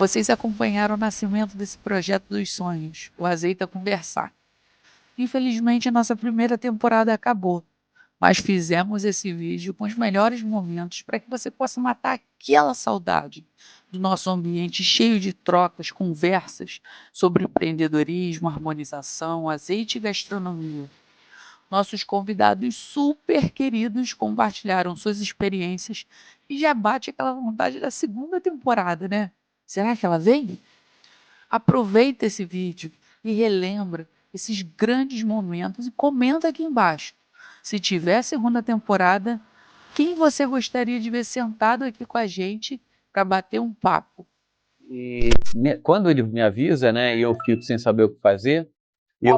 Vocês acompanharam o nascimento desse projeto dos sonhos, o Azeita Conversar. Infelizmente, a nossa primeira temporada acabou, mas fizemos esse vídeo com os melhores momentos para que você possa matar aquela saudade do nosso ambiente cheio de trocas, conversas sobre empreendedorismo, harmonização, azeite e gastronomia. Nossos convidados super queridos compartilharam suas experiências e já bate aquela vontade da segunda temporada, né? Será que ela vem? Aproveita esse vídeo e relembra esses grandes momentos e comenta aqui embaixo. Se tiver segunda temporada, quem você gostaria de ver sentado aqui com a gente para bater um papo? E quando ele me avisa, né, e eu fico sem saber o que fazer,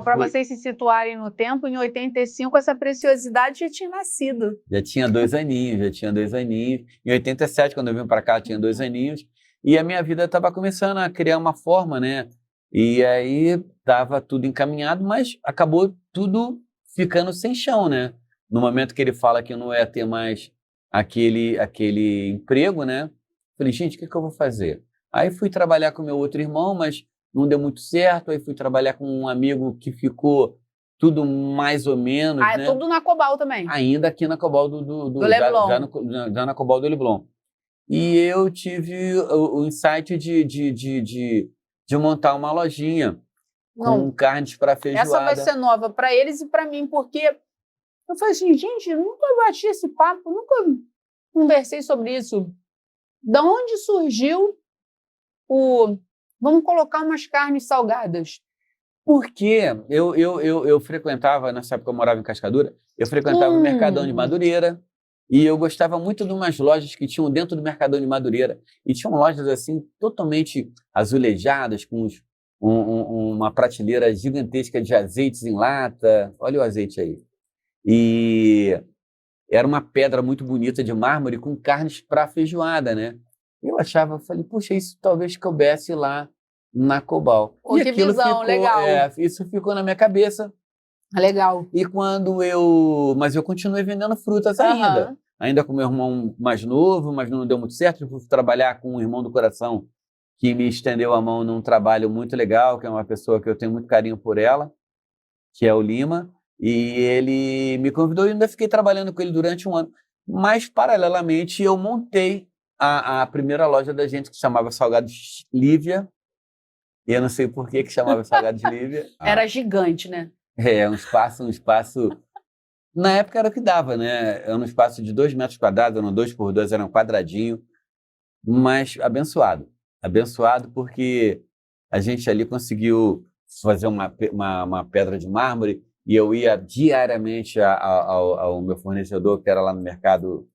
Para vocês se situarem no tempo, em 85 essa preciosidade já tinha nascido. Já tinha 2 aninhos. Em 87, quando eu vim para cá, tinha 2 aninhos. E a minha vida estava começando a criar uma forma, né? E aí estava tudo encaminhado, mas acabou tudo ficando sem chão, né? No momento que ele fala que não ia ter mais aquele emprego, né? Falei, gente, o que eu vou fazer? Aí fui trabalhar com meu outro irmão, mas não deu muito certo. Aí fui trabalhar com um amigo que ficou tudo mais ou menos, né? né? Tudo na Cobal também. Ainda aqui na Cobal do Leblon. Já na Cobal do Leblon. E eu tive o insight de montar uma lojinha com carnes para feijoada. Essa vai ser nova para eles e para mim, porque eu falei assim, gente, eu nunca bati esse papo, nunca conversei sobre isso. Da onde surgiu vamos colocar umas carnes salgadas? Porque eu frequentava, nessa época eu morava em Cascadura, eu frequentava o Mercadão de Madureira e eu gostava muito de umas lojas que tinham dentro do Mercadão de Madureira e tinham lojas assim totalmente azulejadas, com uma prateleira gigantesca de azeites em lata. Olha o azeite aí. E era uma pedra muito bonita de mármore com carnes para feijoada, né? Eu falei, puxa, isso talvez coubesse lá na Cobal. E que aquilo visão, legal. Isso ficou na minha cabeça. Legal. E mas eu continuei vendendo frutas ainda com meu irmão mais novo, mas não deu muito certo. Eu fui trabalhar com um irmão do coração que me estendeu a mão num trabalho muito legal, que é uma pessoa que eu tenho muito carinho por ela, que é o Lima. E ele me convidou e ainda fiquei trabalhando com ele durante um ano. Mas, paralelamente, eu montei a primeira loja da gente, que chamava Salgados Lívia. E eu não sei por que chamava Salgados Lívia. Era gigante, né? Um espaço... Na época era o que dava, né? Era um espaço de 2 metros quadrados, eram 2 por 2, era um quadradinho. Mas abençoado. Abençoado porque a gente ali conseguiu fazer uma pedra de mármore e eu ia diariamente ao meu fornecedor, que era lá no Mercado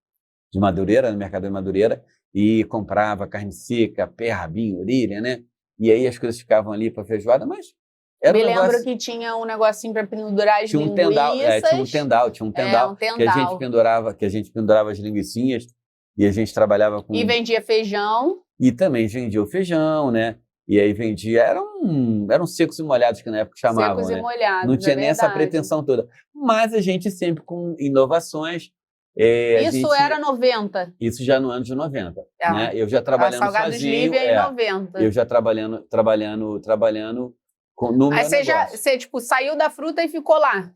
de Madureira, no Mercado de Madureira, e comprava carne seca, pé, rabinho, orelha, né? E aí as coisas ficavam ali para feijoada, mas era Me lembro que tinha um negocinho para pendurar as linguiças. Tinha um tendal que a gente pendurava as linguicinhas e a gente trabalhava com... E vendia feijão. E também vendia o feijão, né? E aí vendia... Eram secos e molhados que na época chamavam, secos e molhados, não tinha nem essa pretensão toda. Mas a gente sempre com inovações... Isso era 90? Isso já no ano de 90. Né? Eu já trabalhando Salgados sozinho. Lívia em 90. Eu já trabalhando no Aí meu negócio. Você saiu da fruta e ficou lá?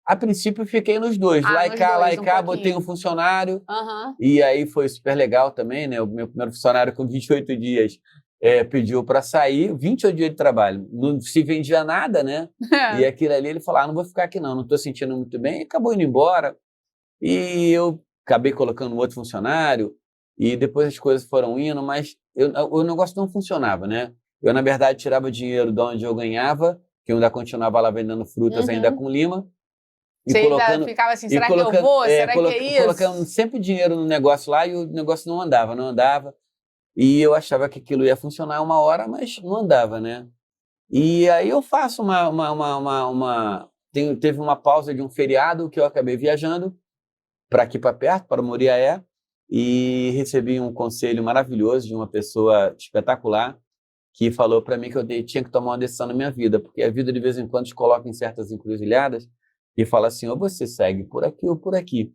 A princípio fiquei nos dois. Lá e cá, botei um funcionário. E aí foi super legal também, né? O meu primeiro funcionário com 28 dias pediu para sair, 28 dias de trabalho. Não se vendia nada, né? E aquilo ali ele falou, não vou ficar aqui não estou sentindo muito bem. E acabou indo embora. E eu acabei colocando um outro funcionário e depois as coisas foram indo, mas o negócio não funcionava, né? Eu, na verdade, tirava dinheiro de onde eu ganhava, que eu ainda continuava lá vendendo frutas ainda com Lima. Você ainda ficava assim, será que eu vou? Será que é isso? Colocando sempre dinheiro no negócio lá e o negócio não andava. E eu achava que aquilo ia funcionar uma hora, mas não andava, né? E aí eu faço teve uma pausa de um feriado que eu acabei viajando para aqui para perto, para Muriaé, e recebi um conselho maravilhoso de uma pessoa espetacular que falou para mim que eu tinha que tomar uma decisão na minha vida, porque a vida de vez em quando te coloca em certas encruzilhadas e fala assim, ou você segue por aqui ou por aqui.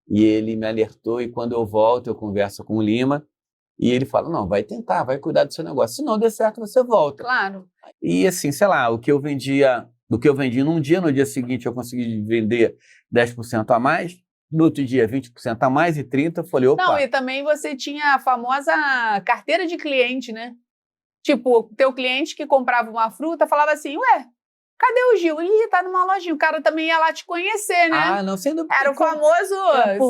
E ele me alertou e quando eu volto eu converso com o Lima E ele fala, não, vai tentar, vai cuidar do seu negócio. Se não der certo, você volta. Claro. E assim, sei lá, o que eu vendi num dia, no dia seguinte eu consegui vender 10% a mais, no outro dia 20% a mais e 30%, eu falei, opa. Não, e também você tinha a famosa carteira de cliente, né? Tipo, o teu cliente que comprava uma fruta falava assim, ué, cadê o Gil? Ih, tá numa lojinha. O cara também ia lá te conhecer, né? Ah, não, sendo... Era o famoso...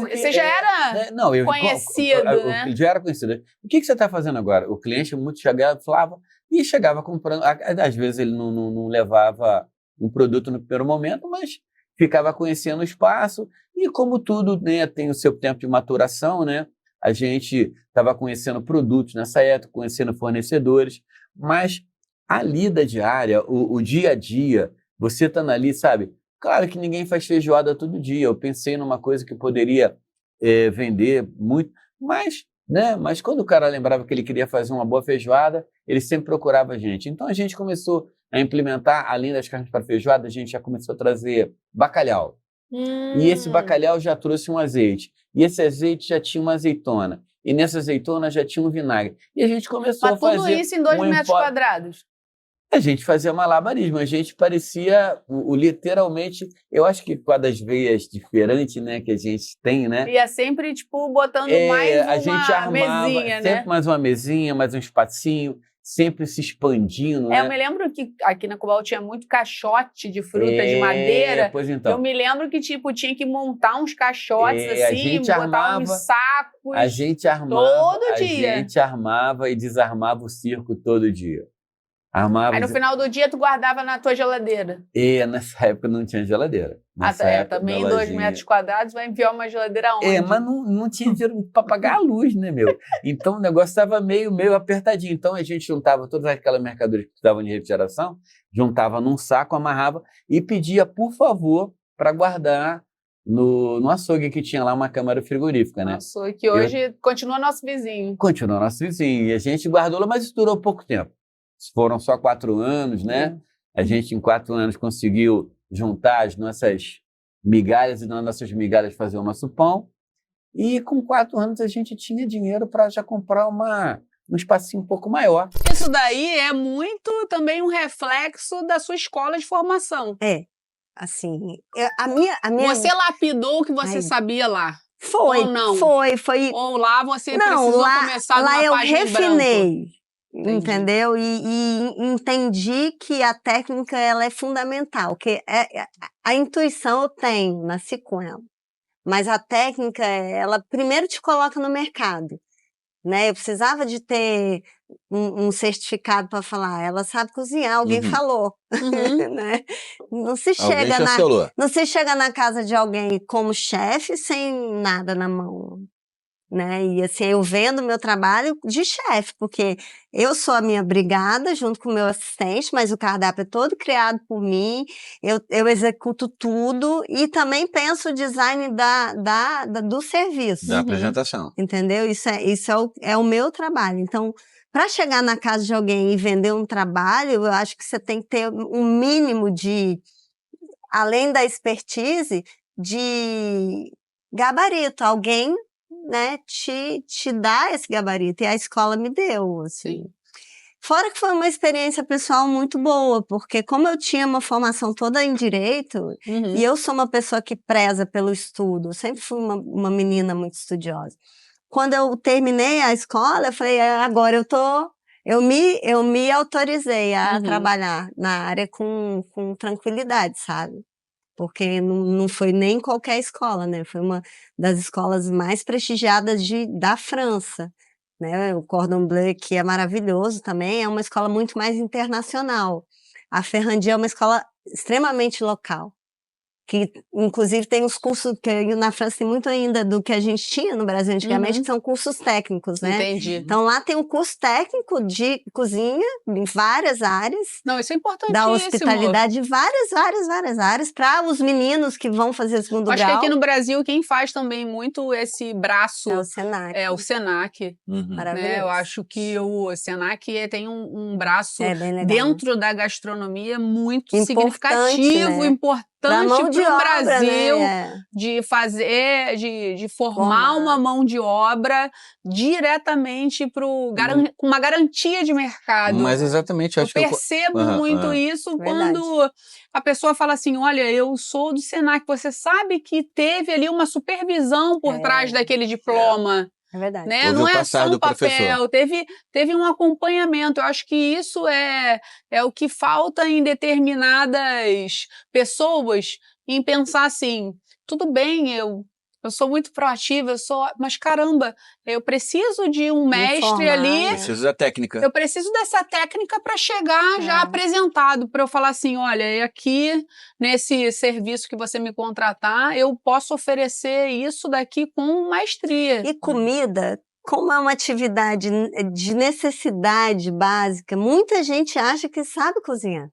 Você já era conhecido, né? Eu já era conhecido. O que você está fazendo agora? O cliente muito chegava, falava, e chegava comprando. Às vezes ele não levava um produto no primeiro momento, mas ficava conhecendo o espaço. E como tudo, né, tem o seu tempo de maturação, né? A gente estava conhecendo produtos nessa época, conhecendo fornecedores, mas a lida diária, o dia a dia, você estando ali, sabe? Claro que ninguém faz feijoada todo dia. Eu pensei numa coisa que poderia vender muito, mas quando o cara lembrava que ele queria fazer uma boa feijoada, ele sempre procurava a gente. Então a gente começou a implementar, além das carnes para feijoada, a gente já começou a trazer bacalhau. E esse bacalhau já trouxe um azeite. E esse azeite já tinha uma azeitona. E nessa azeitona já tinha um vinagre. E a gente começou a fazer... Mas tudo isso em 2 metros quadrados? A gente fazia malabarismo, a gente parecia literalmente, eu acho que com a das veias diferentes, né, que a gente tem, né? Ia sempre, tipo, botando mais uma mesinha, né? Sempre mais uma mesinha, mais um espacinho, sempre se expandindo, né? Eu me lembro que aqui na Cubal tinha muito caixote de fruta de madeira. Pois então. Eu me lembro que, tipo, tinha que montar uns caixotes assim, botar uns sacos a gente armava, todo dia. A gente armava e desarmava o circo todo dia. Armava. Aí no final do dia tu guardava na tua geladeira. Nessa época não tinha geladeira. Também 2 metros quadrados vai enviar uma geladeira onde? Mas não tinha dinheiro para pagar a luz, né, meu? Então o negócio estava meio apertadinho. Então a gente juntava todas aquelas mercadorias que precisavam de refrigeração, juntava num saco, amarrava e pedia, por favor, para guardar no açougue que tinha lá uma câmara frigorífica, né? Açougue que hoje continua nosso vizinho. Continua nosso vizinho. E a gente guardou lá, mas isso durou pouco tempo. Foram só 4 anos, né? A gente, em 4 anos, conseguiu juntar as nossas migalhas e nas nossas migalhas fazer o nosso pão. E com 4 anos a gente tinha dinheiro para já comprar um espacinho um pouco maior. Isso daí é muito também um reflexo da sua escola de formação. Assim, a minha... Você lapidou o que você sabia lá? Foi, ou não? Foi. Ou lá você precisou começar numa lá eu página refinei. Entendi. Entendeu? E entendi que a técnica ela é fundamental, que a intuição eu tenho, nasci com ela, mas a técnica, ela primeiro te coloca no mercado, né? Eu precisava de ter um certificado para falar, ela sabe cozinhar, alguém falou, né? Não se chega na casa de alguém como chefe sem nada na mão. Né? E assim, eu vendo meu trabalho de chefe, porque eu sou a minha brigada junto com o meu assistente, mas o cardápio é todo criado por mim, eu executo tudo e também penso o design do serviço. Da apresentação. Entendeu? Isso é o meu trabalho. Então, para chegar na casa de alguém e vender um trabalho, eu acho que você tem que ter um mínimo de, além da expertise, de gabarito. Alguém, né, te dá esse gabarito, e a escola me deu, assim. Fora que foi uma experiência pessoal muito boa, porque como eu tinha uma formação toda em direito, e eu sou uma pessoa que preza pelo estudo, eu sempre fui uma menina muito estudiosa. Quando eu terminei a escola, eu falei, agora eu me autorizei a trabalhar na área com tranquilidade, sabe? Porque não foi nem qualquer escola, né? Foi uma das escolas mais prestigiadas da França, né? O Cordon Bleu, que é maravilhoso também, é uma escola muito mais internacional. A Ferrandi é uma escola extremamente local, que inclusive tem os cursos, que na França tem muito ainda do que a gente tinha no Brasil antigamente, que são cursos técnicos, né? Entendi. Então lá tem um curso técnico de cozinha em várias áreas. Não, isso é importantíssimo. Da hospitalidade, várias áreas, para os meninos que vão fazer segundo grau. Acho que aqui no Brasil quem faz também muito esse braço... É o Senac. É o Senac. Maravilhoso. Né? Eu acho que o Senac tem um braço bem legal, dentro da gastronomia muito importante, significativo, né? importante. importante para o Brasil, né? De fazer, de formar uma mão de obra diretamente com uma garantia de mercado. Mas exatamente, eu percebo muito isso quando a pessoa fala assim, olha, eu sou do Senac, você sabe que teve ali uma supervisão por trás daquele diploma. É verdade. Né? Não é só um papel, teve um acompanhamento. Eu acho que isso é o que falta em determinadas pessoas, em pensar assim, tudo bem, eu sou muito proativa, mas caramba, eu preciso de um mestre ali. Preciso da técnica. Eu preciso dessa técnica para chegar já apresentado, para eu falar assim, olha, aqui nesse serviço que você me contratar, eu posso oferecer isso daqui com maestria. E comida, como é uma atividade de necessidade básica, muita gente acha que sabe cozinhar.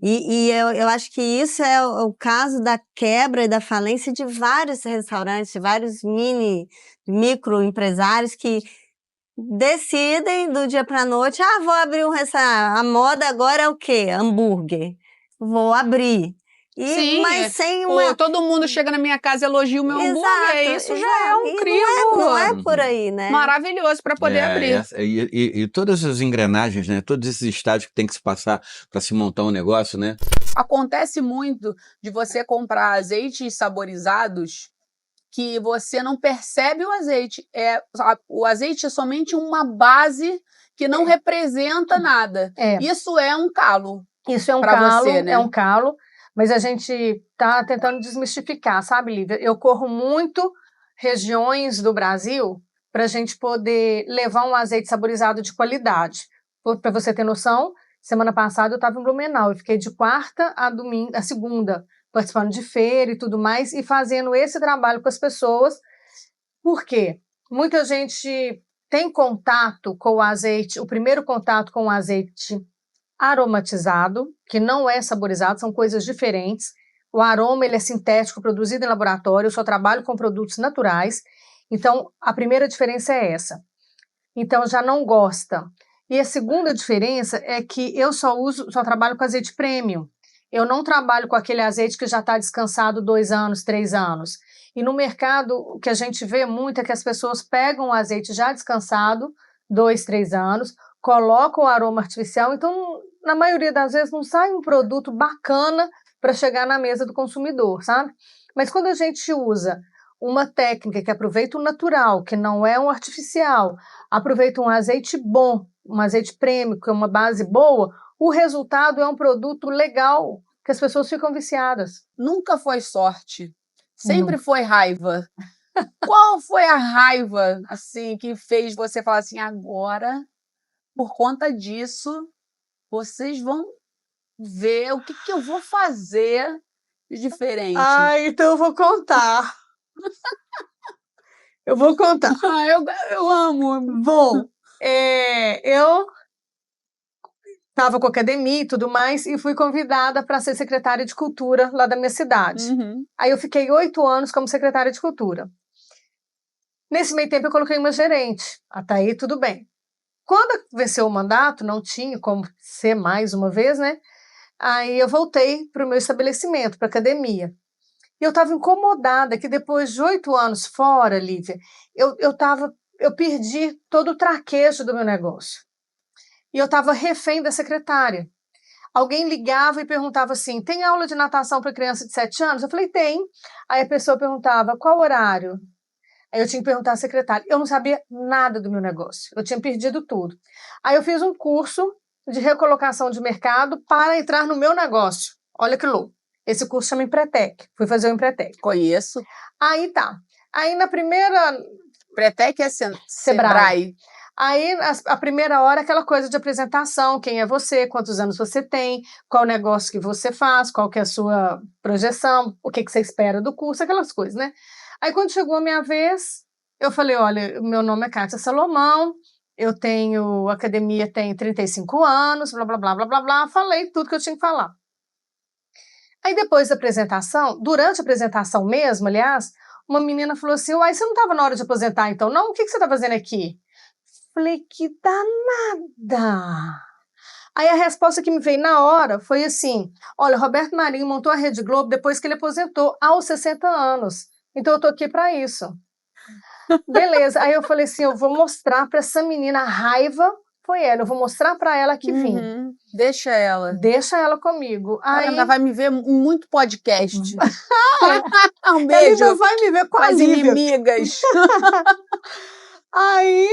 E eu acho que isso é o caso da quebra e da falência de vários restaurantes, de vários microempresários que decidem do dia para a noite, vou abrir um restaurante, a moda agora é o quê? Hambúrguer. Vou abrir. Sim, mas sem todo mundo chega na minha casa e elogia o meu hambúrguer. Isso já é um crivo. Não é por aí, né? Maravilhoso para poder abrir. E todas as engrenagens, né? Todos esses estágios que tem que se passar para se montar um negócio, né? Acontece muito de você comprar azeites saborizados que você não percebe o azeite. O azeite é somente uma base que não representa nada. Isso é um calo. Isso é um calo, você, né? É um calo. Mas a gente está tentando desmistificar, sabe, Lívia? Eu corro muito regiões do Brasil para a gente poder levar um azeite saborizado de qualidade. Para você ter noção, semana passada eu estava em Blumenau, eu fiquei de quarta a segunda, participando de feira e tudo mais, e fazendo esse trabalho com as pessoas. Por quê? Muita gente tem contato com o azeite, o primeiro contato com o azeite aromatizado, que não é saborizado, são coisas diferentes. O aroma ele é sintético, produzido em laboratório, eu só trabalho com produtos naturais. Então, a primeira diferença é essa. Então, já não gosta. E a segunda diferença é que eu só trabalho com azeite premium. Eu não trabalho com aquele azeite que já está descansado 2 anos, 3 anos. E no mercado, o que a gente vê muito é que as pessoas pegam o azeite já descansado, 2, 3 anos, colocam o aroma artificial, então, na maioria das vezes, não sai um produto bacana para chegar na mesa do consumidor, sabe? Mas quando a gente usa uma técnica que aproveita o natural, que não é um artificial, aproveita um azeite bom, um azeite premium, que é uma base boa, o resultado é um produto legal, que as pessoas ficam viciadas. Nunca foi sorte, sempre foi raiva. Qual foi a raiva, assim, que fez você falar assim, agora, por conta disso, vocês vão ver o que eu vou fazer de diferente? Então eu vou contar. Eu vou contar. Eu amo. Bom, eu estava com academia e tudo mais e fui convidada para ser secretária de cultura lá da minha cidade. Aí eu fiquei 8 anos como secretária de cultura. Nesse meio tempo eu coloquei uma gerente. Até aí tudo bem. Quando venceu o mandato, não tinha como ser mais uma vez, né? Aí eu voltei para o meu estabelecimento, para a academia. E eu estava incomodada que depois de 8 anos fora, Lívia, eu perdi todo o traquejo do meu negócio. E eu estava refém da secretária. Alguém ligava e perguntava assim, tem aula de natação para criança de 7 anos? Eu falei, tem. Aí a pessoa perguntava, qual horário? Aí eu tinha que perguntar à secretária. Eu não sabia nada do meu negócio. Eu tinha perdido tudo. Aí eu fiz um curso de recolocação de mercado para entrar no meu negócio. Olha que louco. Esse curso chama Empretec. Fui fazer o Empretec. Conheço. Aí tá. Aí na primeira... Empretec é Sebrae. Aí a primeira hora é aquela coisa de apresentação. Quem é você? Quantos anos você tem? Qual o negócio que você faz? Qual que é a sua projeção? O que você espera do curso? Aquelas coisas, né? Aí quando chegou a minha vez, eu falei, olha, meu nome é Kátia Salomão, eu tenho, a academia tem 35 anos, blá, blá, blá, blá, blá, blá, falei tudo que eu tinha que falar. Aí depois da apresentação, durante a apresentação mesmo, aliás, uma menina falou assim, uai, você não estava na hora de aposentar então, não? O que você está fazendo aqui? Falei, que danada! Aí a resposta que me veio na hora foi assim, olha, Roberto Marinho montou a Rede Globo depois que ele aposentou aos 60 anos. Então eu tô aqui para isso. Beleza. Aí eu falei assim, eu vou mostrar para essa menina, a raiva foi ela, eu vou mostrar para ela que vim. Deixa ela. Deixa ela comigo. Aí... Ela vai me ver em muito podcast. Um beijo. Ela vai me ver com as inimigas. Aí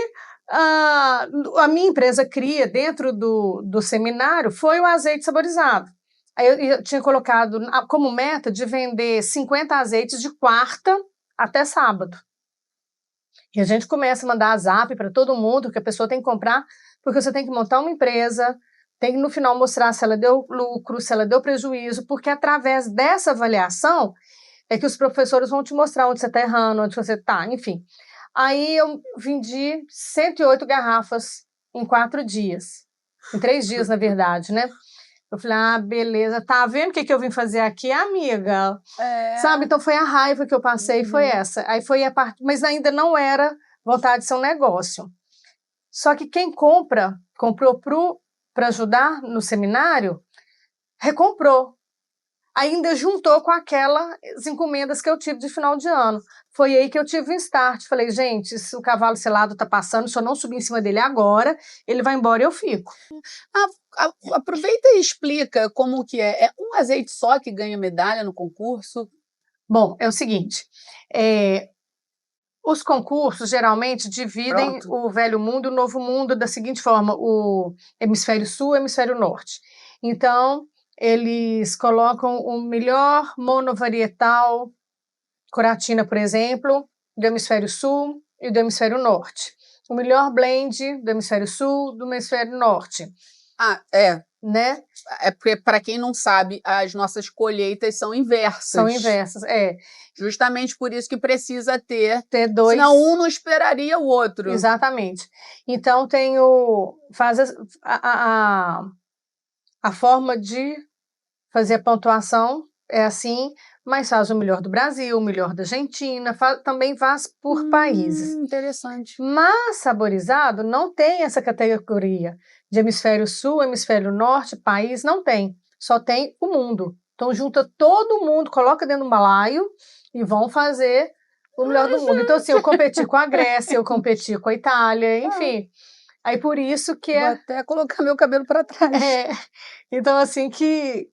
a minha empresa cria, dentro do seminário, foi o azeite saborizado. Aí eu tinha colocado como meta de vender 50 azeites de quarta até sábado. E a gente começa a mandar zap para todo mundo, que a pessoa tem que comprar, porque você tem que montar uma empresa, tem que no final mostrar se ela deu lucro, se ela deu prejuízo, porque através dessa avaliação é que os professores vão te mostrar onde você está errando, onde você está, enfim. Aí eu vendi 108 garrafas em 4 dias. Em 3 dias, na verdade, né? Eu falei, beleza, tá vendo o que eu vim fazer aqui, amiga? Sabe? Então foi a raiva que eu passei, foi essa. Aí foi a parte, mas ainda não era vontade de ser um negócio. Só que quem comprou para ajudar no seminário, recomprou. Ainda juntou com aquelas encomendas que eu tive de final de ano. Foi aí que eu tive um start. Falei, gente, se o cavalo selado tá passando, se eu não subir em cima dele agora, ele vai embora e eu fico. Aproveita e explica como que é. É um azeite só que ganha medalha no concurso? Bom, é o seguinte, os concursos geralmente dividem o velho mundo e o novo mundo da seguinte forma, o hemisfério sul e o hemisfério norte. Então, eles colocam o melhor monovarietal Coratina, por exemplo, do hemisfério sul e do hemisfério norte. O melhor blend do hemisfério sul, do hemisfério norte. Né? É porque, para quem não sabe, as nossas colheitas são inversas. São inversas, Justamente por isso que precisa ter 2. Senão um não esperaria o outro. Exatamente. Então, faz a forma de fazer a pontuação é assim, mas faz o melhor do Brasil, o melhor da Argentina, também faz por países. Interessante. Mas saborizado não tem essa categoria de hemisfério sul, hemisfério norte, país, não tem. Só tem o mundo. Então junta todo mundo, coloca dentro do balaio e vão fazer o melhor do mundo. Então assim, eu competi com a Grécia, eu competi com a Itália, enfim. Aí por isso que Vou até colocar meu cabelo para trás. Então assim que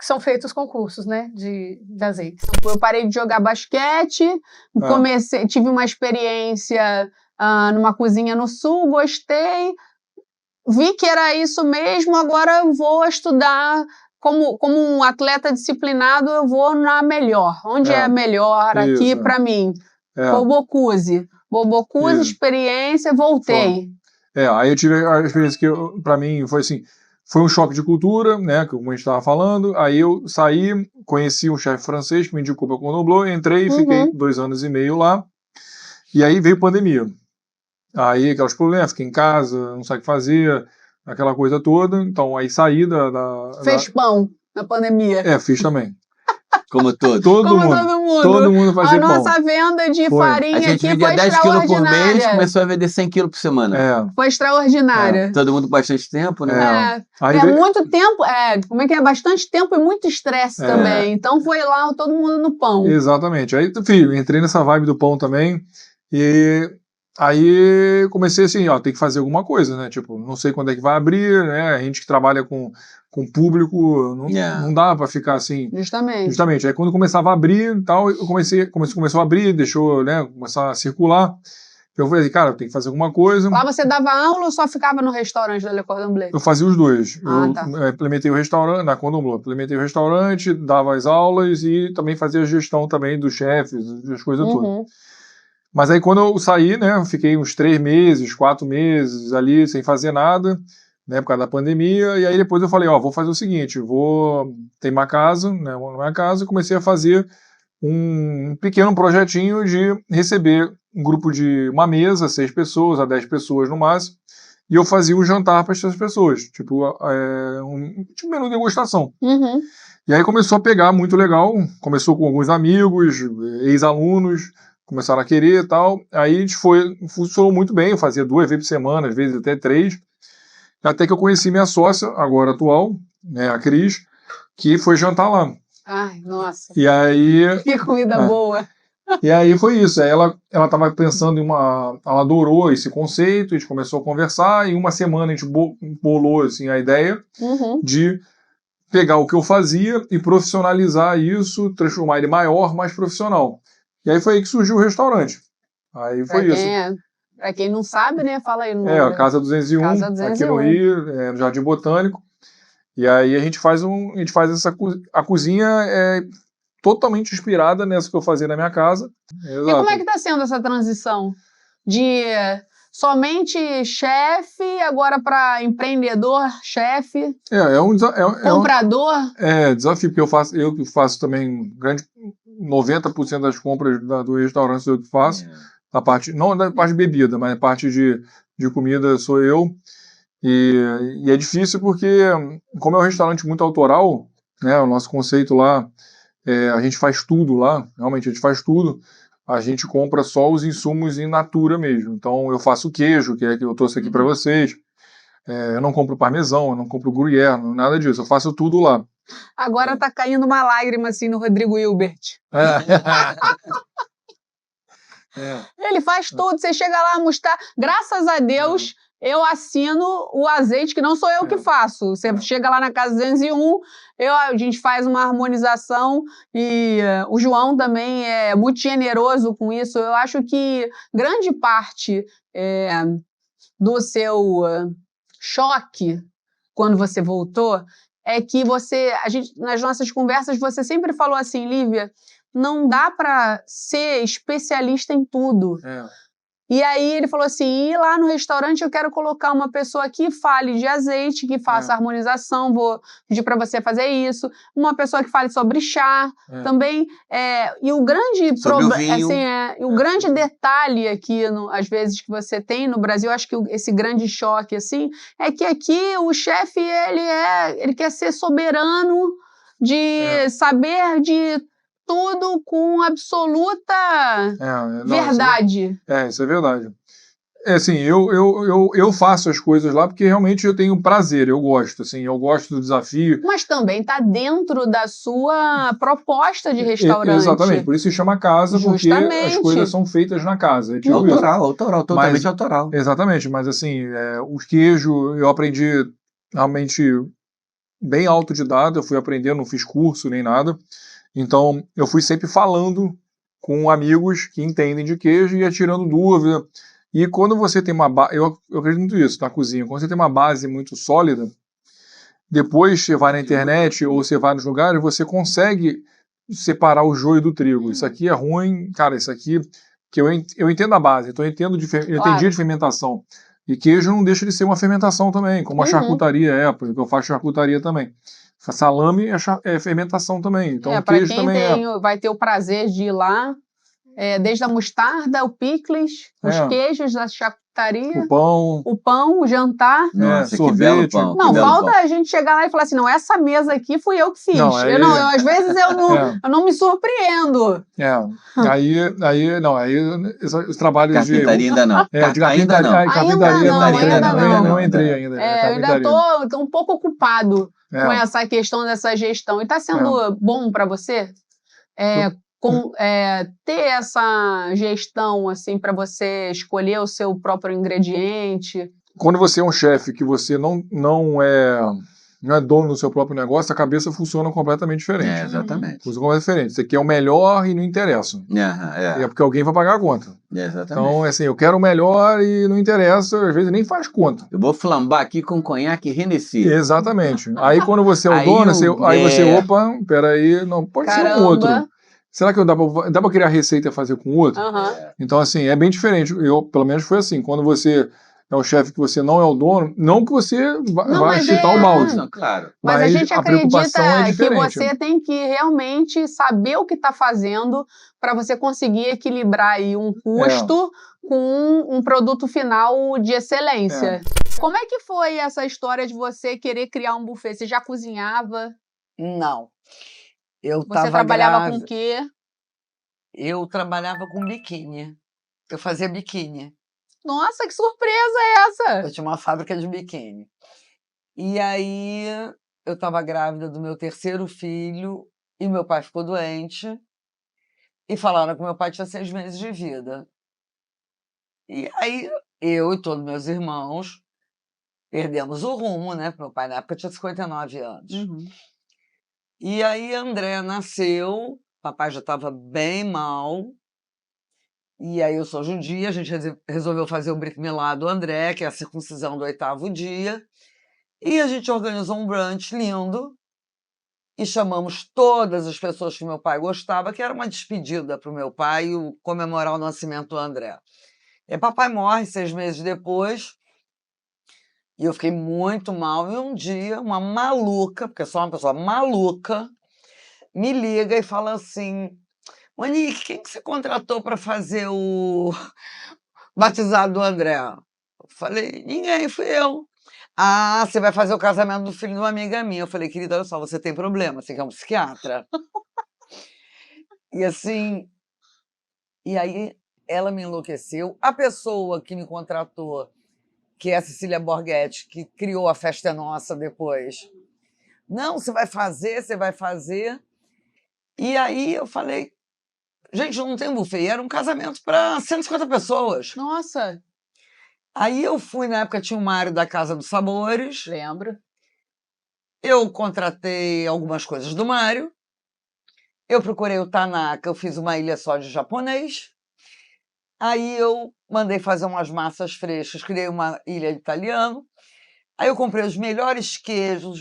são feitos os concursos, né, de azeite. Eu parei de jogar basquete, tive uma experiência numa cozinha no sul, gostei, vi que era isso mesmo, agora vou estudar. Como um atleta disciplinado, eu vou na melhor. Onde é a melhor aqui para mim? Bobocuse, experiência, voltei. Aí eu tive a experiência que, para mim, foi assim, foi um choque de cultura, né, como a gente estava falando, aí eu saí, conheci um chefe francês que me indicou para Cordon Bleu, entrei, fiquei 2 anos e meio lá, e aí veio pandemia. Aí aqueles problemas, fiquei em casa, não sabe o que fazer, aquela coisa toda, então aí saí Fez pão na pandemia. Fiz também. Como todo. Todo mundo fazia pão. A nossa venda de farinha aqui foi extraordinária. A gente vendia 10 quilos por mês, começou a vender 100 quilos por semana. Foi extraordinária. Todo mundo com bastante tempo, né? Muito tempo, como é que é? Bastante tempo e muito estresse também. Então foi lá todo mundo no pão. Exatamente. Aí, filho, entrei nessa vibe do pão também e aí comecei assim, tem que fazer alguma coisa, né? Tipo, não sei quando é que vai abrir, né? A gente que trabalha com público, não dá pra ficar assim. Justamente. Aí quando começava a abrir e tal, começou a abrir, deixou, né, começar a circular. Eu falei, cara, eu tenho que fazer alguma coisa. Lá você dava aula ou só ficava no restaurante da Le Cordon Bleu? Eu fazia os dois. Eu implementei o restaurante, na Cordon Bleu, implementei o restaurante, dava as aulas e também fazia a gestão também dos chefes, das coisas todas. Mas aí quando eu saí, né, eu fiquei uns 3 meses, 4 meses ali sem fazer nada, né, por causa da pandemia, e aí depois eu falei, vou fazer o seguinte, vou ter uma casa, né, e comecei a fazer um pequeno projetinho de receber um grupo de uma mesa, 6 pessoas a 10 pessoas no máximo, e eu fazia um jantar para essas pessoas, tipo um menu de degustação. E aí começou a pegar muito legal, começou com alguns amigos, ex-alunos, começaram a querer e tal, aí funcionou muito bem, eu fazia 2 vezes por semana, às vezes até 3, Até que eu conheci minha sócia, agora atual, né, a Cris, que foi jantar lá. Ai, nossa. E aí... Que comida boa. E aí foi isso. Aí ela estava pensando em uma... Ela adorou esse conceito, a gente começou a conversar, e uma semana a gente bolou assim, a ideia de pegar o que eu fazia e profissionalizar isso, transformar ele maior, mais profissional. E aí foi aí que surgiu o restaurante. Aí foi isso. Para quem não sabe, né? Fala aí no nome. A Casa 201, Casa 201. Aqui no Rio, no Jardim Botânico. E aí a gente faz a cozinha totalmente inspirada nessa que eu fazia na minha casa. Exato. E como é que está sendo essa transição de somente chefe, agora para empreendedor, chefe, comprador? Desafio, porque eu faço também 90% das compras do restaurante eu que faço. A parte, não da parte de bebida, mas a parte de comida sou eu. E é difícil porque, como é um restaurante muito autoral, né, o nosso conceito lá, a gente faz tudo lá, realmente a gente faz tudo, a gente compra só os insumos in natura mesmo. Então eu faço queijo, que é que eu trouxe aqui para vocês, eu não compro parmesão, eu não compro gruyère, nada disso, eu faço tudo lá. Agora tá caindo uma lágrima assim no Rodrigo Hilbert. Ele faz tudo, você chega lá, mostrar, graças a Deus, eu assino o azeite, que não sou eu que faço. Você chega lá na Casa 201, a gente faz uma harmonização e o João também é muito generoso com isso. Eu acho que grande parte do seu choque, quando você voltou, é que nas nossas conversas, você sempre falou assim, Lívia, não dá para ser especialista em tudo. E aí ele falou assim, ir lá no restaurante eu quero colocar uma pessoa que fale de azeite, que faça harmonização, vou pedir para você fazer isso, uma pessoa que fale sobre chá também, e o grande o grande detalhe aqui, às vezes, que você tem no Brasil, acho que esse grande choque, assim, é que aqui o chefe, ele quer ser soberano de saber de tudo com absoluta verdade. Isso é verdade. Assim, eu faço as coisas lá porque realmente eu tenho prazer, eu gosto, assim, eu gosto do desafio. Mas também está dentro da sua proposta de restaurante. Exatamente, por isso se chama casa, porque as coisas são feitas na casa. Autoral, totalmente autoral. Exatamente, mas assim, o queijo eu aprendi realmente bem autodidata, eu fui aprendendo, não fiz curso nem nada. Então, eu fui sempre falando com amigos que entendem de queijo e ia tirando dúvida. E quando você tem uma base, eu acredito muito nisso na cozinha, quando você tem uma base muito sólida, depois você vai na internet ou você vai nos lugares, você consegue separar o joio do trigo. Isso aqui é ruim, cara, isso aqui... que eu entendo a base, então eu entendi de fermentação. E queijo não deixa de ser uma fermentação também, como a charcutaria porque eu faço charcutaria também. Salame é fermentação também. Então, queijo também vai ter o prazer de ir lá, desde a mostarda, o picles, os queijos da charcutaria, o pão, o jantar. Nossa, sorvete. Que belo pão. Não, falta a gente chegar lá e falar assim, não, essa mesa aqui fui eu que fiz. Às vezes eu não me surpreendo. Aí os trabalhos carpintaria ainda não. Carpintaria não entrei ainda. Eu ainda tô um pouco ocupado com essa questão dessa gestão. E está sendo bom para você ter essa gestão assim para você escolher o seu próprio ingrediente? Quando você é um chefe que você não é dono do seu próprio negócio, a cabeça funciona completamente diferente. Exatamente. Funciona completamente diferente. Você quer o melhor e não interessa. É porque alguém vai pagar a conta. Exatamente. Então, assim, eu quero o melhor e não interessa, às vezes nem faz conta. Eu vou flambar aqui com conhaque Hennessy. Exatamente. Aí quando você é o dono, você, opa, peraí, não, pode ser um outro. Será que dá pra criar receita e fazer com outro? Então, assim, é bem diferente. Pelo menos foi assim, quando você é o chefe que você não é o dono, não que você vai chutar o balde. Não, claro. Mas a gente acredita que você tem que realmente saber o que está fazendo para você conseguir equilibrar aí um custo com um produto final de excelência. Como é que foi essa história de você querer criar um buffet? Você já cozinhava? Não. Você trabalhava com o quê? Eu trabalhava com biquíni. Eu fazia biquíni. Nossa, que surpresa é essa? Eu tinha uma fábrica de biquíni. E aí eu estava grávida do meu terceiro filho e meu pai ficou doente e falaram que meu pai tinha 6 meses de vida. E aí eu e todos meus irmãos perdemos o rumo, né? Meu pai na época tinha 59 anos. Uhum. E aí André nasceu, papai já estava bem mal. E aí eu sou judia, a gente resolveu fazer o Brit Milá do André, que é a circuncisão do 8º dia. E a gente organizou um brunch lindo e chamamos todas as pessoas que meu pai gostava, que era uma despedida para o meu pai e comemorar o nascimento do André. E papai morre 6 meses depois e eu fiquei muito mal. E um dia, uma maluca, porque eu sou uma pessoa maluca, me liga e fala assim: Monique, quem que você contratou para fazer o batizado do André? Eu falei: ninguém, fui eu. Ah, você vai fazer o casamento do filho de uma amiga minha. Eu falei: querida, olha só, você tem problema, você quer um psiquiatra? E assim, e aí ela me enlouqueceu. A pessoa que me contratou, que é a Cecília Borghetti, que criou a Festa é Nossa depois. Não, você vai fazer, você vai fazer. E aí eu falei: gente, não tem buffet. Era um casamento para 150 pessoas. Nossa! Aí eu fui, na época tinha o Mário da Casa dos Sabores. Lembro. Eu contratei algumas coisas do Mário. Eu procurei o Tanaka, eu fiz uma ilha só de japonês. Aí eu mandei fazer umas massas frescas, criei uma ilha de italiano. Aí eu comprei os melhores queijos,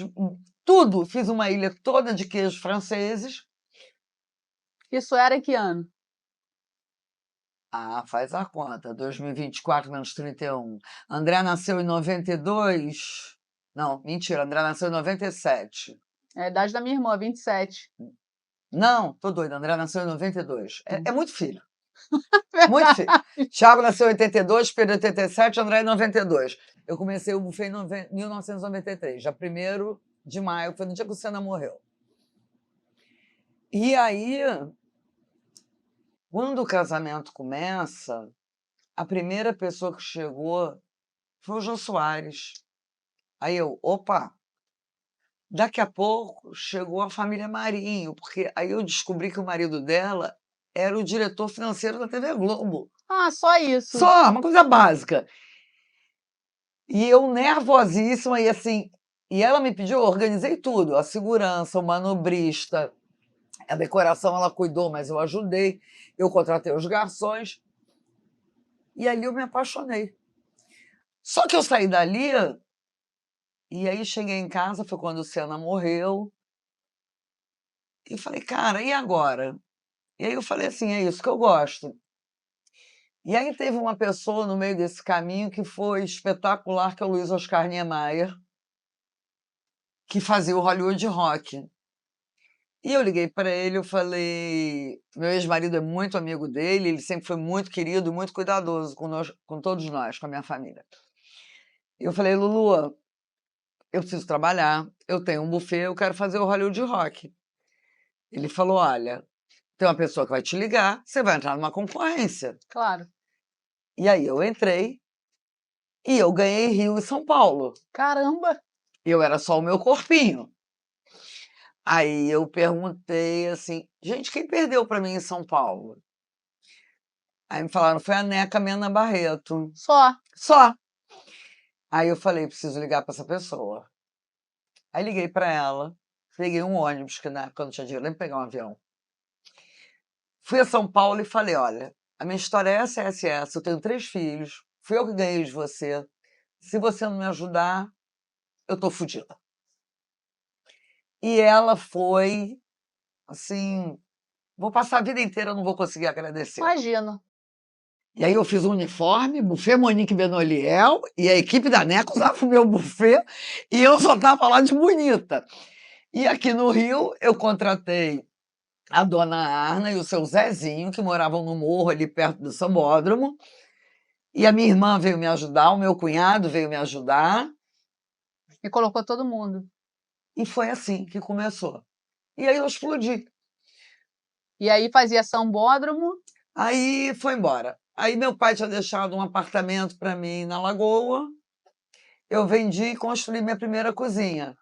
tudo. Fiz uma ilha toda de queijos franceses. Isso era que ano? Ah, faz a conta. 2024 menos 31. André nasceu em 92. Não, mentira, André nasceu em 97. É a idade da minha irmã, 27. Não, tô doida. André nasceu em 92. É muito filho. Muito filho. Thiago nasceu em 82, Pedro em 87, André em 92. Eu comecei o buffet em 1993, já 1º de maio, foi no dia que o Senna morreu. E aí, quando o casamento começa, a primeira pessoa que chegou foi o Jô Soares. Aí eu, opa, daqui a pouco chegou a família Marinho, porque aí eu descobri que o marido dela era o diretor financeiro da TV Globo. Ah, só isso? Só, uma coisa básica. E eu nervosíssima, e assim, e ela me pediu, eu organizei tudo, a segurança, o manobrista, a decoração ela cuidou, mas eu ajudei, eu contratei os garçons, e ali eu me apaixonei. Só que eu saí dali, e aí cheguei em casa, foi quando o Senna morreu, e falei, cara, e agora? E aí eu falei assim, é isso que eu gosto. E aí teve uma pessoa no meio desse caminho que foi espetacular, que é o Luiz Oscar Niemeyer, que fazia o Hollywood Rock. E eu liguei para ele, eu falei, meu ex-marido é muito amigo dele, ele sempre foi muito querido, muito cuidadoso com todos nós, com a minha família. Eu falei, Lulu, eu preciso trabalhar, eu tenho um buffet, eu quero fazer o Hollywood Rock. Ele falou, olha, tem uma pessoa que vai te ligar, você vai entrar numa concorrência. Claro. E aí eu entrei e eu ganhei Rio e São Paulo. Caramba! Eu era só o meu corpinho. Aí eu perguntei assim, gente, quem perdeu para mim em São Paulo? Aí me falaram, foi a Neca Mena Barreto. Só? Só. Aí eu falei, preciso ligar para essa pessoa. Aí liguei para ela, peguei um ônibus, que na época eu não tinha dinheiro nem para pegar um avião. Fui a São Paulo e falei, olha, a minha história é essa, eu tenho 3 filhos, fui eu que ganhei de você. Se você não me ajudar, eu tô fodida. E ela foi, assim, vou passar a vida inteira, eu não vou conseguir agradecer. Imagino. E aí eu fiz um uniforme, buffet Monique Benoliel, e a equipe da NECA usava o meu buffet, e eu só estava lá de bonita. E aqui no Rio, eu contratei a dona Arna e o seu Zezinho, que moravam no morro ali perto do Sambódromo, e a minha irmã veio me ajudar, o meu cunhado veio me ajudar. E colocou todo mundo. E foi assim que começou. E aí eu explodi. E aí fazia sambódromo? Aí foi embora. Aí meu pai tinha deixado um apartamento para mim na Lagoa, eu vendi e construí minha primeira cozinha.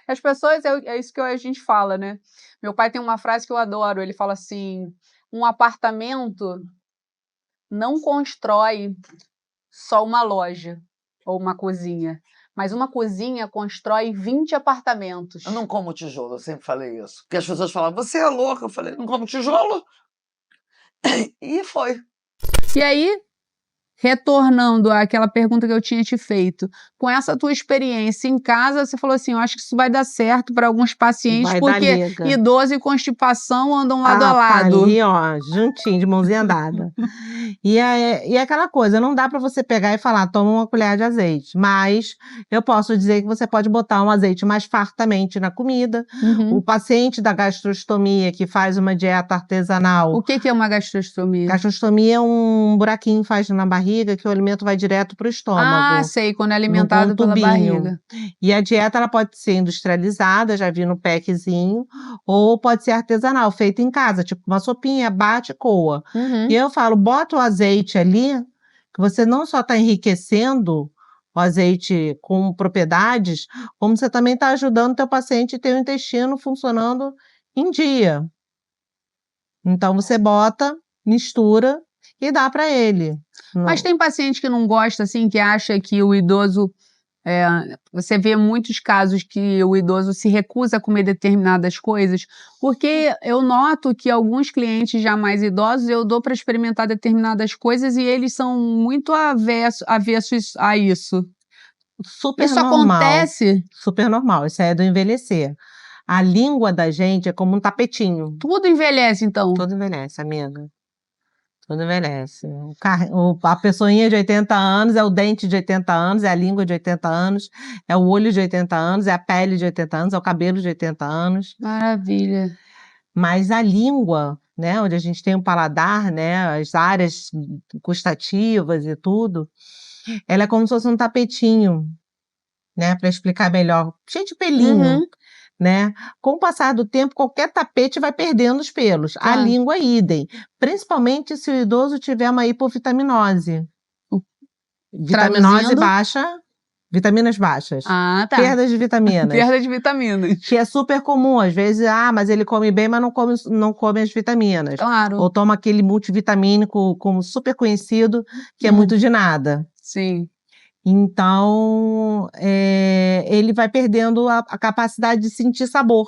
As pessoas, é isso que a gente fala, né? Meu pai tem uma frase que eu adoro, ele fala assim, um apartamento não constrói só uma loja ou uma cozinha, mas uma cozinha constrói 20 apartamentos. Eu não como tijolo, eu sempre falei isso. Porque as pessoas falam, você é louca. Eu falei, não como tijolo. E foi. E aí, retornando àquela pergunta que eu tinha te feito, com essa tua experiência em casa, você falou assim, eu acho que isso vai dar certo para alguns pacientes, porque idoso e constipação andam lado a lado. Ali, ó, juntinho, de mãozinha dada. E aquela coisa, não dá para você pegar e falar, toma uma colher de azeite, mas eu posso dizer que você pode botar um azeite mais fartamente na comida. O paciente da gastrostomia que faz uma dieta artesanal. O que é uma gastrostomia? Gastrostomia é um buraquinho que faz na barriga, que o alimento vai direto para o estômago. Ah, sei, quando é alimentado pela barriga. E a dieta ela pode ser industrializada, já vi no packzinho, ou pode ser artesanal, feita em casa, tipo uma sopinha, bate e coa. E eu falo, bota o azeite ali, que você não só está enriquecendo o azeite com propriedades, como você também está ajudando o teu paciente a ter o intestino funcionando em dia. Então você bota, mistura e dá para ele. Mas tem paciente que não gosta, assim, que acha que o idoso... você vê muitos casos que o idoso se recusa a comer determinadas coisas, porque eu noto que alguns clientes já mais idosos, eu dou para experimentar determinadas coisas e eles são muito avessos a isso. Super isso normal. Acontece? Super normal, isso é do envelhecer. A língua da gente é como um tapetinho. Tudo envelhece, então? Tudo envelhece, amiga. Tudo envelhece. A pessoinha de 80 anos é o dente de 80 anos, é a língua de 80 anos, é o olho de 80 anos, é a pele de 80 anos, é o cabelo de 80 anos. Maravilha. Mas a língua, né, onde a gente tem o paladar, né, as áreas gustativas e tudo, ela é como se fosse um tapetinho, né, para explicar melhor. Cheio de pelinho. Né? Com o passar do tempo, qualquer tapete vai perdendo os pelos. A língua, idem. Principalmente se o idoso tiver uma hipovitaminose. Vitaminose baixa, vitaminas baixas. Ah, tá. Perda de vitaminas. Perda de vitaminas. Que é super comum. Às vezes, mas ele come bem, mas não come as vitaminas. Claro. Ou toma aquele multivitamínico como super conhecido, que é muito de nada. Sim. Então, ele vai perdendo a capacidade de sentir sabor.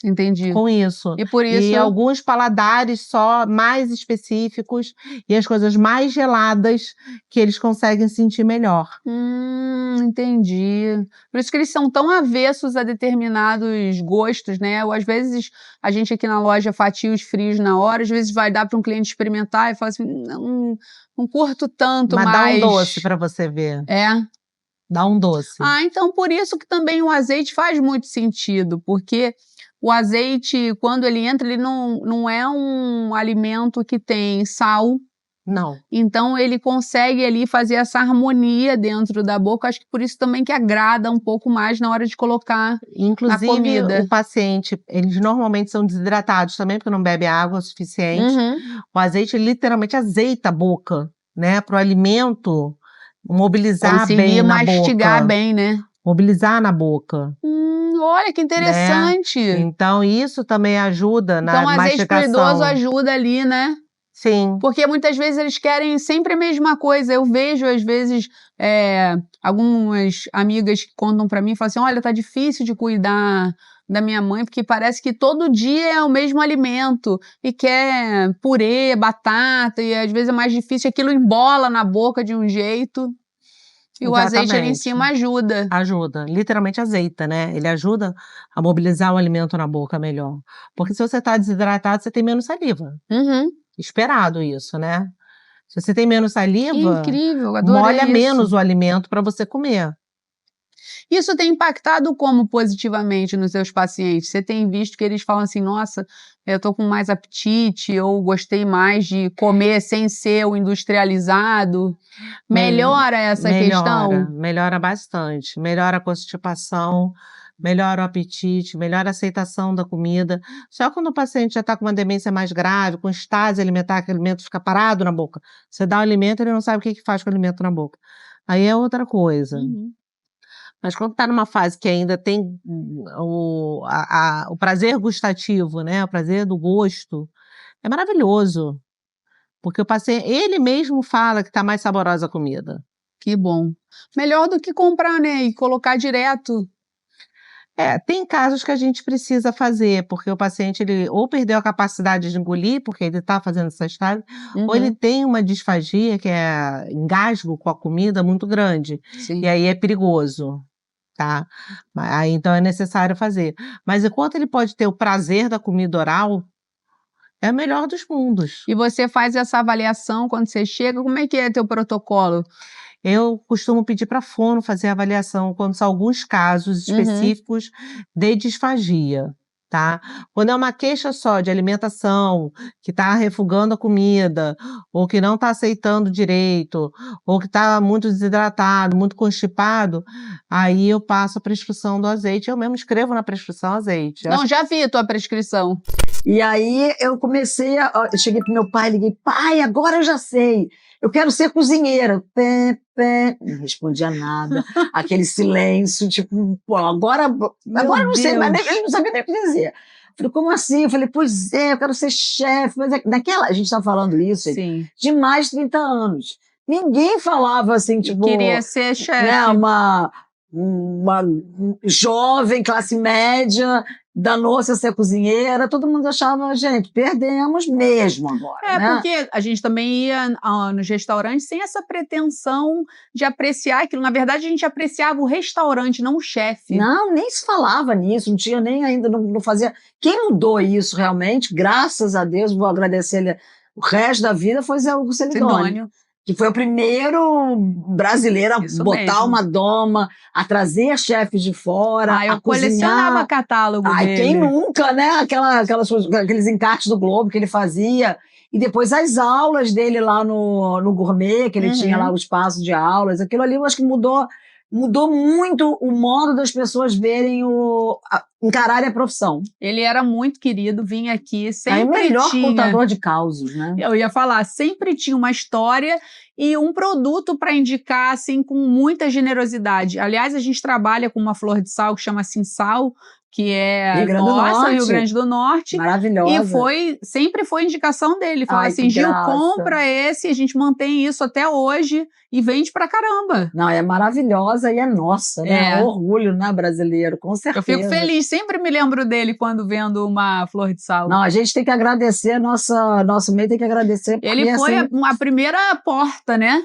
Entendi. Com isso. E por isso... E alguns paladares só mais específicos e as coisas mais geladas que eles conseguem sentir melhor. Entendi. Por isso que eles são tão avessos a determinados gostos, né? Ou às vezes a gente aqui na loja fatia os frios na hora, às vezes vai dar para um cliente experimentar e fala assim, não curto tanto, mas... Mas dá um doce para você ver. Dá um doce. Então por isso que também o azeite faz muito sentido, porque o azeite, quando ele entra, ele não é um alimento que tem sal. Não. Então ele consegue ali fazer essa harmonia dentro da boca, acho que por isso também que agrada um pouco mais na hora de colocar na comida. Inclusive, o paciente, eles normalmente são desidratados também, porque não bebem água o suficiente. O azeite literalmente azeita a boca, né? Para o alimento mobilizar bem na boca. Mastigar bem, né? Mobilizar na boca. Olha que interessante. Né? Então isso também ajuda na mastigação. Então o azeite pro idoso ajuda ali, né? Sim. Porque muitas vezes eles querem sempre a mesma coisa. Eu vejo, às vezes, algumas amigas que contam pra mim e falam assim, olha, tá difícil de cuidar da minha mãe, porque parece que todo dia é o mesmo alimento, e quer purê, batata, e às vezes é mais difícil, aquilo embola na boca de um jeito. E o azeite ali em cima ajuda. Ajuda, literalmente azeita, né? Ele ajuda a mobilizar o alimento na boca melhor. Porque se você tá desidratado, você tem menos saliva. Esperado isso, né? Se você tem menos saliva, incrível, adorei molha isso. menos o alimento para você comer. Isso tem impactado como positivamente nos seus pacientes? Você tem visto que eles falam assim, nossa, eu tô com mais apetite, ou gostei mais de comer sem ser o industrializado? Melhora essa questão? Melhora bastante. Melhora a constipação, melhora o apetite, melhora a aceitação da comida. Só quando o paciente já está com uma demência mais grave, com estase alimentar, que o alimento fica parado na boca. Você dá o alimento, ele não sabe o que faz com o alimento na boca. Aí é outra coisa. Mas quando está numa fase que ainda tem o prazer gustativo, né? O prazer do gosto, é maravilhoso. Porque o paciente, ele mesmo fala que está mais saborosa a comida. Que bom. Melhor do que comprar, né? E colocar direto. Tem casos que a gente precisa fazer, porque o paciente ele ou perdeu a capacidade de engolir, porque ele está fazendo essa estase, ou ele tem uma disfagia, que é engasgo com a comida muito grande. Sim. E aí é perigoso, tá? Aí então é necessário fazer. Mas enquanto ele pode ter o prazer da comida oral, é o melhor dos mundos. E você faz essa avaliação quando você chega, como é que é teu protocolo? Eu costumo pedir para a fono fazer a avaliação quando são alguns casos específicos de disfagia, tá? Quando é uma queixa só de alimentação, que está refugando a comida, ou que não está aceitando direito, ou que está muito desidratado, muito constipado, aí eu passo a prescrição do azeite, eu mesmo escrevo na prescrição azeite. Não, já vi a tua prescrição. E aí eu eu cheguei pro meu pai, liguei, pai, agora eu já sei. Eu quero ser cozinheira. Pé, pé. Não respondia nada. Aquele silêncio, tipo, pô, agora eu não sei, mas ele não sabia nem o que dizer. Falei, como assim? Eu falei, pois é, eu quero ser chefe. Mas a gente tá falando isso de mais de 30 anos. Ninguém falava assim, tipo... Queria ser chefe. Né, uma jovem, classe média... danou-se a ser cozinheira, todo mundo achava, gente, perdemos mesmo agora, né? Porque a gente também ia nos restaurantes sem essa pretensão de apreciar aquilo. Na verdade, a gente apreciava o restaurante, não o chefe. Não, nem se falava nisso, não tinha nem ainda, não fazia... Quem mudou isso realmente, graças a Deus, vou agradecer ele, o resto da vida, foi Zé Hugo Celidônio. Que foi o primeiro brasileiro a botar uma doma, a trazer chefes de fora, eu colecionava catálogo dele. Quem nunca, né? Aqueles encartes do Globo que ele fazia. E depois as aulas dele lá no Gourmet, que ele tinha lá o espaço de aulas. Aquilo ali eu acho que mudou muito o modo das pessoas verem encararem a profissão. Ele era muito querido, vinha aqui, sempre o melhor contador de causos, né? Eu ia falar, sempre tinha uma história e um produto para indicar, assim, com muita generosidade. Aliás, a gente trabalha com uma flor de sal que chama Sinsal, que é Rio Grande do Norte. Maravilhosa. E sempre foi indicação dele. Fala assim, Gil, compra esse, a gente mantém isso até hoje e vende pra caramba. Não, é maravilhosa e é nossa, né? É orgulho, né, brasileiro, com certeza. Eu fico feliz, sempre me lembro dele quando vendo uma flor de sal. Não, a gente tem que agradecer, nosso meio tem que agradecer. Ele foi a primeira porta, né?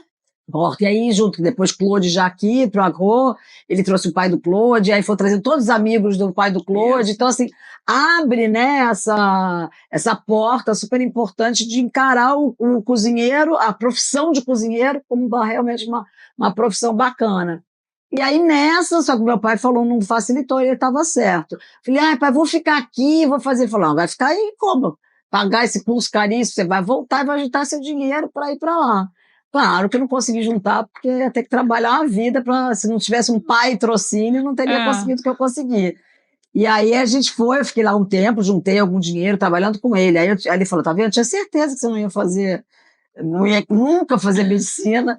E aí, junto, depois Claude já aqui, trocou, ele trouxe o pai do Claude, aí foi trazendo todos os amigos do pai do Claude, então assim, abre, né, essa porta super importante de encarar o cozinheiro, a profissão de cozinheiro, como realmente uma profissão bacana. E aí só que meu pai falou, não facilitou, ele estava certo. Falei, pai, vou ficar aqui, vou fazer. Ele falou, não, vai ficar aí como? Pagar esse curso caríssimo, você vai voltar e vai juntar seu dinheiro para ir para lá. Claro que eu não consegui juntar, porque ia ter que trabalhar uma vida, se não tivesse um pai trocínio, não teria conseguido o que eu consegui. E aí a gente eu fiquei lá um tempo, juntei algum dinheiro, trabalhando com ele. Aí ele falou, tá vendo, eu tinha certeza que você não ia nunca fazer medicina,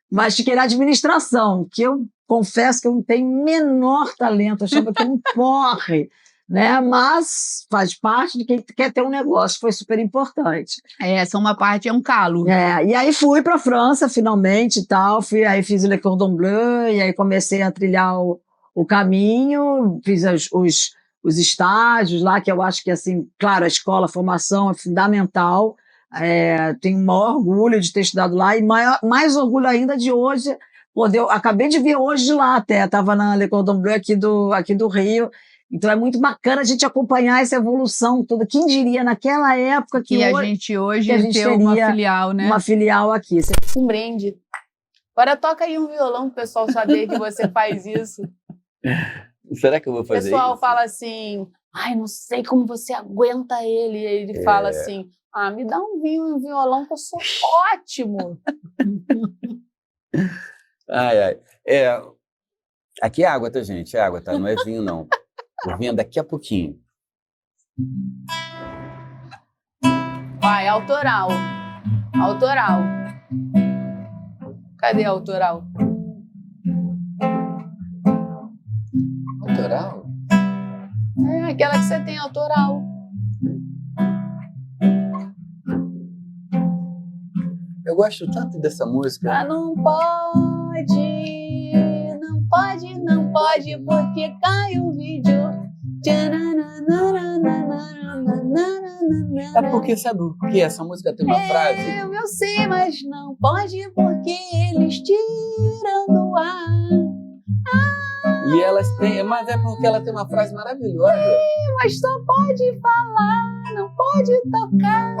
mas te queria administração, que eu confesso que eu não tenho menor talento, eu achava que era um porre. Né? Mas faz parte de quem quer ter um negócio, foi super importante. Essa uma parte é um calo. E aí fui para a França, finalmente, e tal, aí fiz o Le Cordon Bleu, e aí comecei a trilhar o caminho, fiz os estágios lá, que eu acho que, assim, claro, a escola, a formação é fundamental, tenho o maior orgulho de ter estudado lá, e mais orgulho ainda de hoje, eu acabei de vir hoje de lá até, estava na Le Cordon Bleu aqui do Rio. Então é muito bacana a gente acompanhar essa evolução toda. Quem diria naquela época que a gente hoje ter uma filial, né? Uma filial aqui. Um brinde. Agora toca aí um violão para o pessoal saber que você faz isso. Será que eu vou fazer isso? O pessoal fala assim, não sei como você aguenta ele. E ele fala assim, me dá um violão que eu sou ótimo. Aqui é água, tá, gente? É água, tá? Não é vinho, não. Eu venho daqui a pouquinho. Vai, autoral. Autoral. Cadê a autoral? Autoral? É aquela que você tem autoral. Eu gosto tanto dessa música. Ah, não pode, porque cai o vídeo. É porque, sabe por que essa música tem uma frase? Eu sei, mas não pode porque eles tiram do ar. E elas têm, mas é porque ela tem uma frase maravilhosa. Mas só pode falar, não pode tocar.